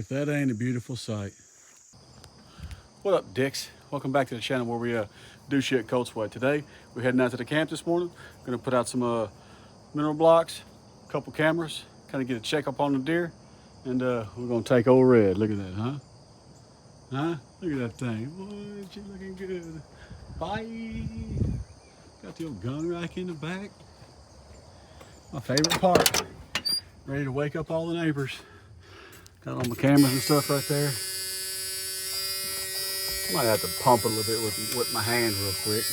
If that ain't a beautiful sight. What up, dicks? Welcome back to the channel where we do shit cold sweat. Today, we're heading out to the camp this morning. Gonna put out some mineral blocks, a couple cameras, kind of get a check up on the deer, and we're gonna take old Red. Look at that, huh? Huh? Look at that thing. Boy, she looking good. Bye. Got the old gun rack in the back. My favorite part. Ready to wake up all the neighbors. Got all my cameras and stuff right there. Might have to pump a little bit with my hand real quick.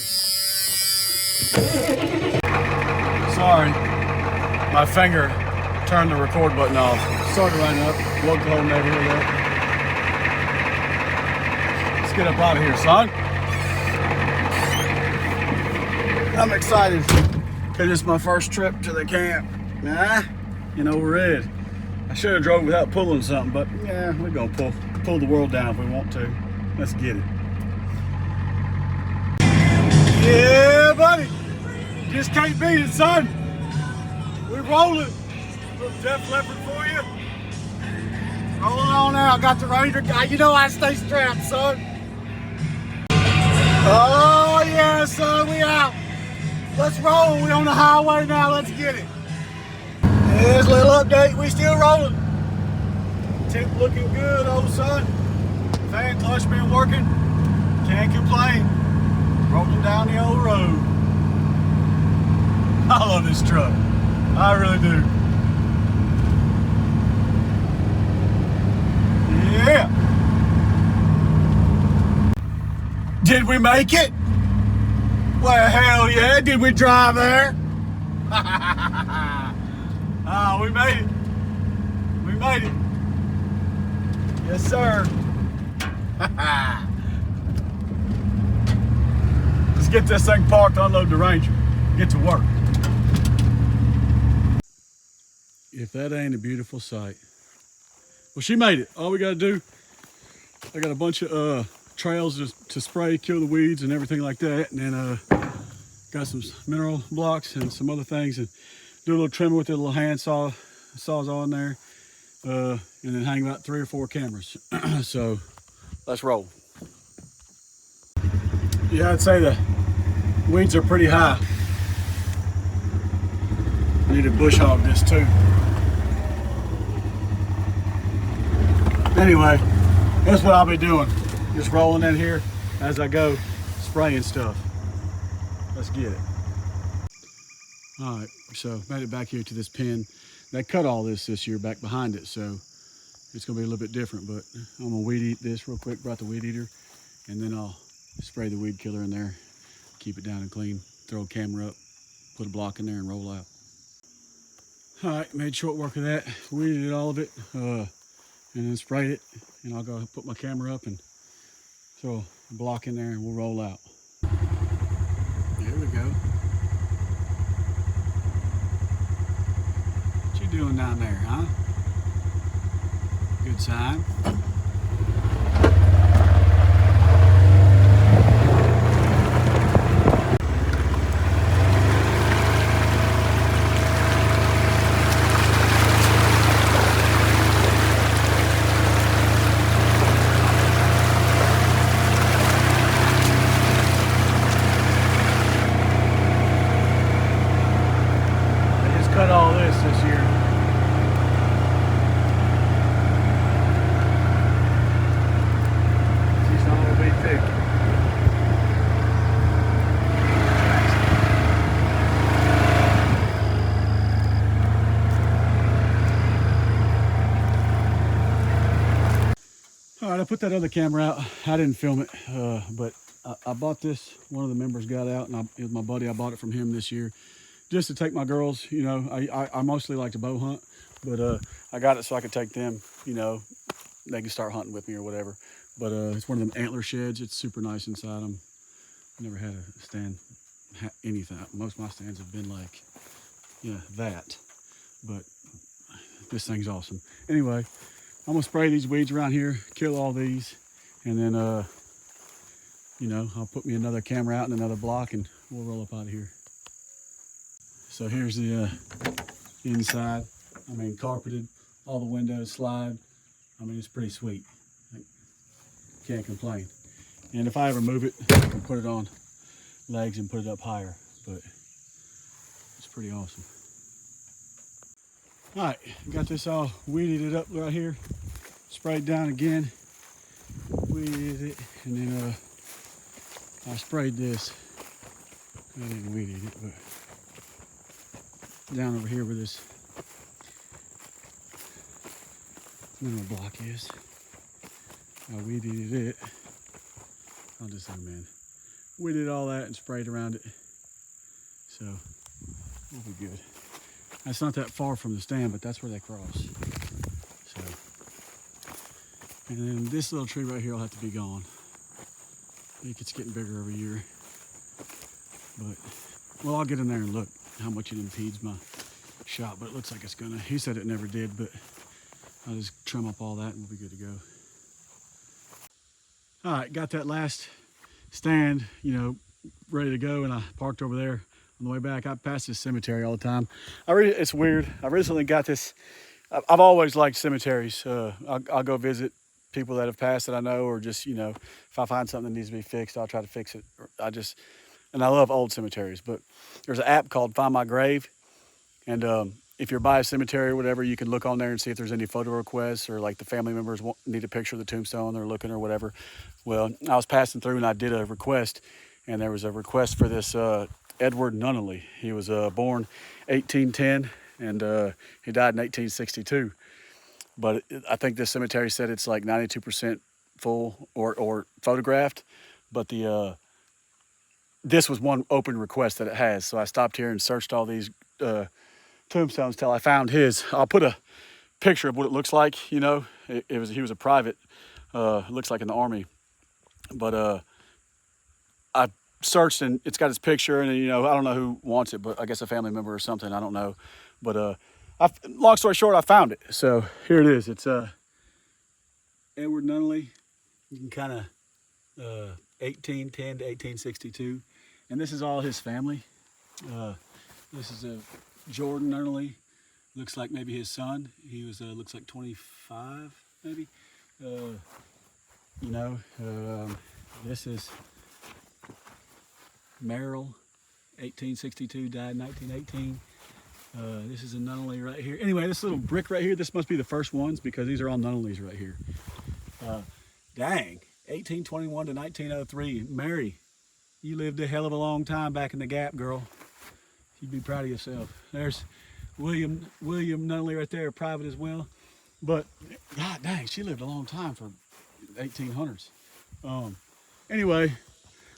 Sorry, my finger turned the record button off. Started running up, woke the whole neighborhood up. Let's get up out of here, son. I'm excited because it's my first trip to the camp. Nah, you know, Red. I should have drove without pulling something, but yeah, we're gonna pull the world down if we want to. Let's get it. Yeah, buddy. Just can't beat it, son. We're rolling. Little Def Leppard for you. Rolling on out. Got the Ranger guy. You know I stay strapped, son. Oh yeah, son. We out. Let's roll. We on the highway now. Let's get it. Here's a little update. We still rolling. Tip looking good, old son. Fan clutch been working. Can't complain. Rolling down the old road. I love this truck. I really do. Yeah. Did we make it? Well, hell yeah. Did we drive there? Ah, we made it. We made it. Yes, sir. Let's get this thing parked, unload the Ranger, get to work. If that ain't a beautiful sight. Well, she made it. All we gotta do, I got a bunch of trails to spray, kill the weeds and everything like that. And then got some mineral blocks and some other things, and do a little trimming with a little hand sawzall in there. And then hang about 3 or 4 cameras. So let's roll. Yeah, I'd say the weeds are pretty high. I need to bush hog this too. Anyway, that's what I'll be doing. Just rolling in here as I go, spraying stuff. Let's get it. All right, so made it back here to this pen. They cut all this year back behind it, so it's gonna be a little bit different, but I'm gonna weed eat this real quick, brought the weed eater, and then I'll spray the weed killer in there, keep it down and clean, throw a camera up, put a block in there and roll out. All right, made short work of that, weeded all of it, and then sprayed it, and I'll go put my camera up and throw a block in there and we'll roll out. There we go. What you doing down there, huh? Good sign. Cut all this year. She's not gonna be thick. All right, I put that other camera out. I didn't film it, but I bought this. One of the members got out, and it was my buddy. I bought it from him this year, just to take my girls. You know, I mostly like to bow hunt, but I got it so I could take them. You know, they can start hunting with me or whatever. But it's one of them antler sheds. It's super nice inside them. Never had a stand anything. Most of my stands have been like, yeah, that. But this thing's awesome. Anyway, I'm gonna spray these weeds around here, kill all these, and then you know, I'll put me another camera out and another block, and we'll roll up out of here. So here's the inside. I mean, carpeted, all the windows slide. I mean, it's pretty sweet. Can't complain. And if I ever move it, I can put it on legs and put it up higher, but it's pretty awesome. All right, got this all weeded it up right here, sprayed down again, weeded it, and then I sprayed this. I didn't weed it, but down over here where this mineral block is, I weeded it. I'll just zoom in. Weeded all that and sprayed around it, so we'll be good. That's not that far from the stand, but that's where they cross. So, and then this little tree right here will have to be gone. I think it's getting bigger every year. But, well, I'll get in there and look how much it impedes my shot, but it looks like it's gonna. He said it never did, but I'll just trim up all that and we'll be good to go. All right, got that last stand, you know, ready to go, and I parked over there. On the way back, I pass this cemetery all the time. It's weird. I recently got this. I've always liked cemeteries. I'll go visit people that have passed that I know, or just, you know, if I find something that needs to be fixed, I'll try to fix it. And I love old cemeteries, but there's an app called Find My Grave. And if you're by a cemetery or whatever, you can look on there and see if there's any photo requests, or like the family members need a picture of the tombstone, they're looking or whatever. Well, I was passing through and I did a request, and there was a request for this Edward Nunnally. He was born 1810 and he died in 1862. But I think this cemetery said it's like 92% full or photographed. But this was one open request that it has. So I stopped here and searched all these tombstones till I found his. I'll put a picture of what it looks like. You know, he was a private. Looks like in the Army. But I searched and it's got his picture, and, you know, I don't know who wants it, but I guess a family member or something. I don't know. But long story short, I found it. So here it is. It's Edward Nunnally. You can kind of 1810 to 1862, and this is all his family. This is Jordan Nunnally. Looks like maybe his son. He was looks like 25 maybe. You know, this is Merrill, 1862, died in 1918. This is a Nunnally right here. Anyway, this little brick right here, this must be the first ones, because these are all Nunnallys right here. Dang, 1821 to 1903. Mary, you lived a hell of a long time back in the Gap, girl. You'd be proud of yourself. There's William Nunnally right there, private as well. But God dang, she lived a long time for 1800s. Anyway,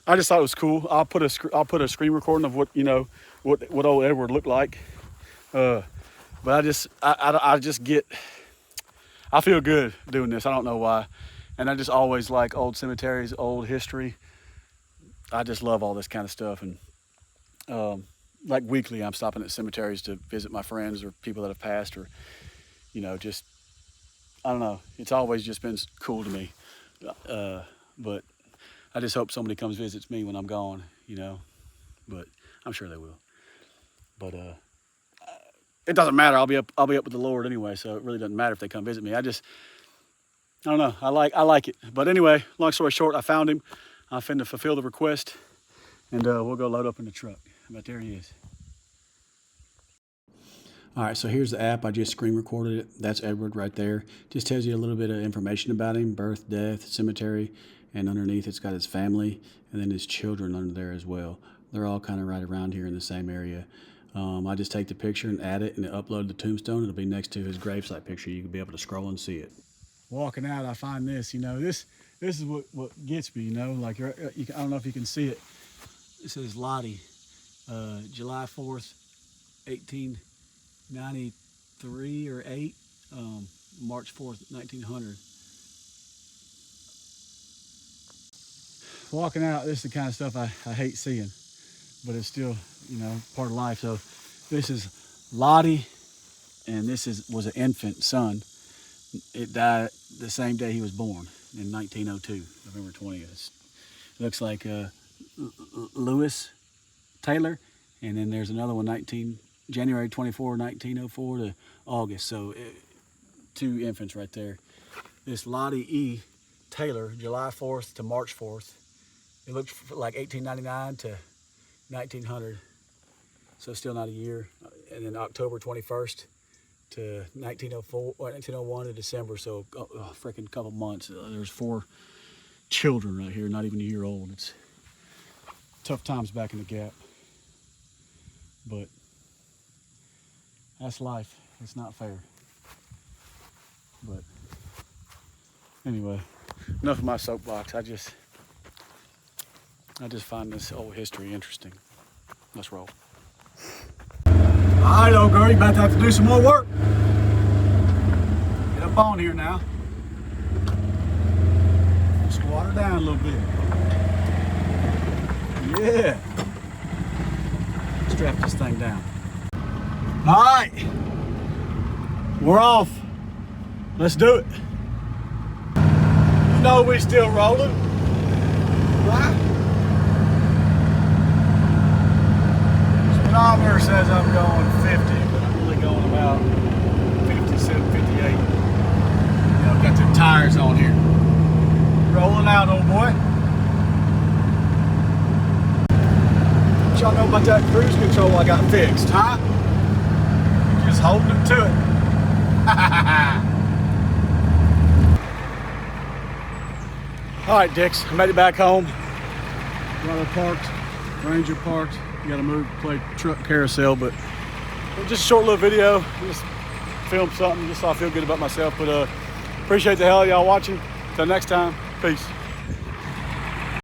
I just thought it was cool. I'll put a screen recording of what, you know, what old Edward looked like. But I feel good doing this. I don't know why. And I just always like old cemeteries, old history. I just love all this kind of stuff. And like weekly, I'm stopping at cemeteries to visit my friends or people that have passed, or, you know, just, I don't know. It's always just been cool to me. But I just hope somebody comes visits me when I'm gone, you know. But I'm sure they will. But it doesn't matter. I'll be up with the Lord anyway, so it really doesn't matter if they come visit me. I don't know. I like it. But anyway, long story short, I found him. I'm finna fulfill the request, and we'll go load up in the truck. But there he is. All right, so here's the app. I just screen recorded it. That's Edward right there. Just tells you a little bit of information about him: birth, death, cemetery, and underneath it's got his family and then his children under there as well. They're all kind of right around here in the same area. I just take the picture and add it and upload the tombstone. It'll be next to his gravesite picture. You can be able to scroll and see it. Walking out, I find this. You know, this is what gets me. You know, like I don't know if you can see it. It says Lottie, July 4th, 1893 or 8, March 4th, 1900. Walking out, this is the kind of stuff I hate seeing, but it's still, you know, part of life. So this is Lottie, and this was an infant son. It died the same day he was born, in 1902, November 20th. It looks like Lewis Taylor, and then there's another one, January 24, 1904 to August. So 2 infants right there. this Lottie E. Taylor, July 4th to March 4th. It looked like 1899 to 1900, so still not a year. And then October 21st to 1904 or 1901 to December, so a freaking couple months. There's 4 children right here, not even a year old. It's tough times back in the Gap, but that's life. It's not fair. But anyway, enough of my soapbox. I just find this old history interesting. Let's roll. All right, old girl, you about to have to do some more work. Get up on here now. Squat her down a little bit. Yeah. Strap this thing down. All right. We're off. Let's do it. You know we still rolling, right? Speedometer says I'm going 50, but I'm really going about 57, 58. You know, got the tires on here. Rolling out, old boy. What y'all know about that cruise control I got fixed, huh? Just holding it to it. All right, dicks, I made it back home. Brother parked, Ranger parked. You gotta move, play truck carousel, but just a short little video. Just film something just so I feel good about myself. But appreciate the hell of y'all watching. Till next time, peace.